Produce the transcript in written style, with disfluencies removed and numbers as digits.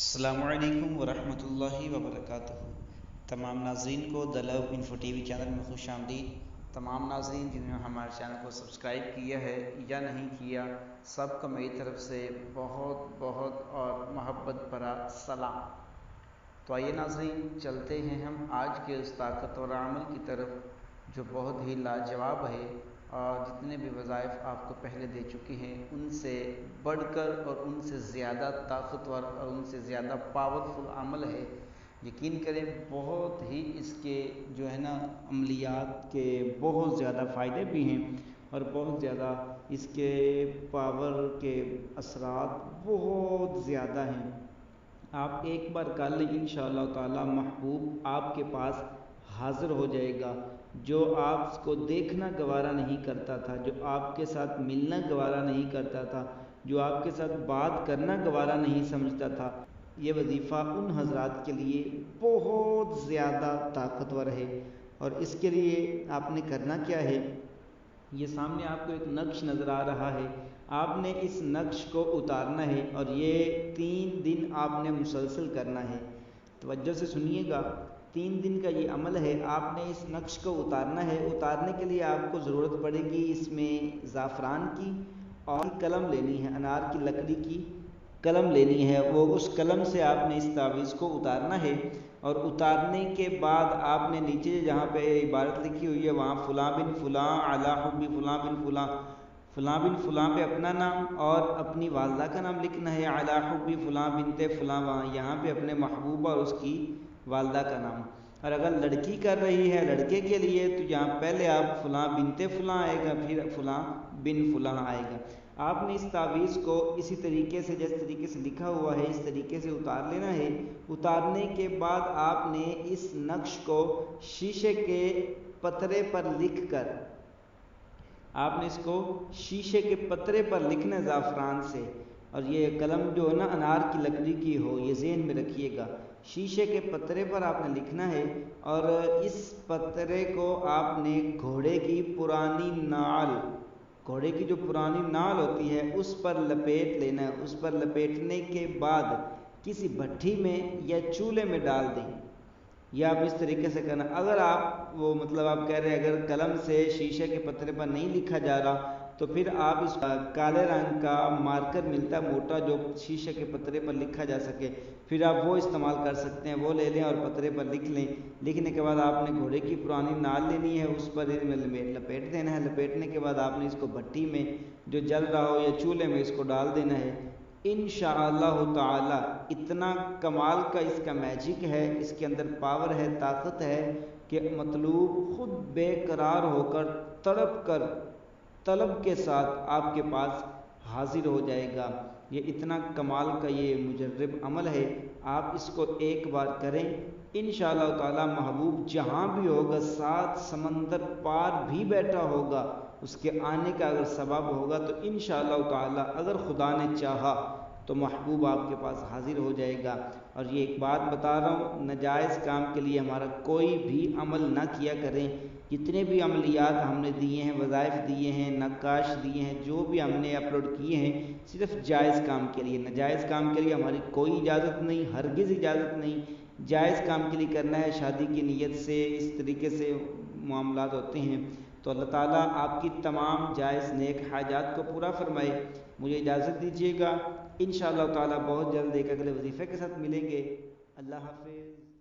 السلام علیکم ورحمۃ اللہ وبرکاتہ۔ تمام ناظرین کو دا لو انفو ٹی وی چینل میں خوش آمدید۔ تمام ناظرین جنہوں نے ہمارے چینل کو سبسکرائب کیا ہے یا نہیں کیا، سب کو میری طرف سے بہت بہت اور محبت بھرا سلام۔ تو آئیے ناظرین، چلتے ہیں ہم آج کے اس طاقتور عمل کی طرف جو بہت ہی لاجواب ہے اور جتنے بھی وظائف آپ کو پہلے دے چکے ہیں ان سے بڑھ کر اور ان سے زیادہ طاقتور اور ان سے زیادہ پاورفل عمل ہے۔ یقین کریں بہت ہی اس کے جو ہے نا عملیات کے بہت زیادہ فائدے بھی ہیں اور بہت زیادہ اس کے پاور کے اثرات بہت زیادہ ہیں۔ آپ ایک بار کر لیں انشاءاللہ تعالی محبوب آپ کے پاس حاضر ہو جائے گا۔ جو آپ کو دیکھنا گوارا نہیں کرتا تھا، جو آپ کے ساتھ ملنا گوارا نہیں کرتا تھا، جو آپ کے ساتھ بات کرنا گوارا نہیں سمجھتا تھا، یہ وظیفہ ان حضرات کے لیے بہت زیادہ طاقتور ہے۔ اور اس کے لیے آپ نے کرنا کیا ہے، یہ سامنے آپ کو ایک نقش نظر آ رہا ہے، آپ نے اس نقش کو اتارنا ہے اور یہ 3 دن آپ نے مسلسل کرنا ہے۔ توجہ سے سنیے گا، 3 دن کا یہ عمل ہے، آپ نے اس نقش کو اتارنا ہے۔ اتارنے کے لیے آپ کو ضرورت پڑے گی اس میں زعفران کی اور قلم لینی ہے، انار کی لکڑی کی قلم لینی ہے، وہ اس قلم سے آپ نے اس تعویذ کو اتارنا ہے۔ اور اتارنے کے بعد آپ نے نیچے جہاں پہ عبارت لکھی ہوئی ہے وہاں فلاں بن فلاں علی حب فلاں بن فلاں، فلاں بن فلاں پہ اپنا نام اور اپنی والدہ کا نام لکھنا ہے، علی حب فلاں بنت فلاں وہاں یہاں پہ اپنے محبوبہ اور اس کی والدہ کا نام۔ اور اگر لڑکی کر رہی ہے لڑکے کے لیے تو یہاں پہلے آپ فلاں بنت فلاں آئے گا، پھر فلاں بن فلاں آئے گا۔ آپ نے اس تعویذ کو اسی طریقے سے جس طریقے سے لکھا ہوا ہے اس طریقے سے اتار لینا ہے۔ اتارنے کے بعد آپ نے اس نقش کو شیشے کے پترے پر لکھ کر، آپ نے اس کو شیشے کے پترے پر لکھنا ہے زعفران سے، اور یہ قلم جو ہے نا انار کی لکڑی کی ہو، یہ ذہن میں رکھیے گا۔ شیشے کے پترے پر آپ نے لکھنا ہے اور اس پترے کو آپ نے گھوڑے کی پرانی نال، گھوڑے کی جو پرانی نال ہوتی ہے اس پر لپیٹ لینا ہے۔ اس پر لپیٹنے کے بعد کسی بھٹی میں یا چولہے میں ڈال دیں، یا آپ اس طریقے سے کرنا۔ اگر آپ وہ مطلب آپ کہہ رہے ہیں اگر قلم سے شیشے کے پترے پر نہیں لکھا جا رہا تو پھر آپ اس کالے رنگ کا مارکر ملتا ہے موٹا جو شیشے کے پترے پر لکھا جا سکے، پھر آپ وہ استعمال کر سکتے ہیں، وہ لے لیں اور پترے پر لکھ لیں۔ لکھنے کے بعد آپ نے گھوڑے کی پرانی نال لینی ہے، اس پر لپیٹ دینا ہے۔ لپیٹنے کے بعد آپ نے اس کو بھٹی میں جو جل رہا ہو یا چولہے میں اس کو ڈال دینا ہے۔ انشاءاللہ تعالی اتنا کمال کا اس کا میجک ہے، اس کے اندر پاور ہے، طاقت ہے کہ مطلوب خود بے قرار ہو کر طلب کے ساتھ آپ کے پاس حاضر ہو جائے گا۔ یہ اتنا کمال کا یہ مجرب عمل ہے، آپ اس کو ایک بار کریں انشاءاللہ تعالی محبوب جہاں بھی ہوگا، 7 سمندر پار بھی بیٹھا ہوگا، اس کے آنے کا اگر سبب ہوگا تو انشاءاللہ تعالی اگر خدا نے چاہا تو محبوب آپ کے پاس حاضر ہو جائے گا۔ اور یہ ایک بات بتا رہا ہوں، ناجائز کام کے لیے ہمارا کوئی بھی عمل نہ کیا کریں۔ جتنے بھی عملیات ہم نے دیے ہیں، وظائف دیے ہیں، نقاش دیے ہیں، جو بھی ہم نے اپلوڈ کیے ہیں، صرف جائز کام کے لیے، ناجائز کام کے لیے ہماری کوئی اجازت نہیں، ہرگز اجازت نہیں۔ جائز کام کے لیے کرنا ہے، شادی کی نیت سے اس طریقے سے معاملات ہوتے ہیں۔ تو اللہ تعالیٰ آپ کی تمام جائز نیک حاجات کو پورا فرمائے۔ مجھے اجازت دیجیے گا، انشاءاللہ تعالیٰ بہت جلد ایک اگلے وظیفے کے ساتھ ملیں گے۔ اللہ حافظ۔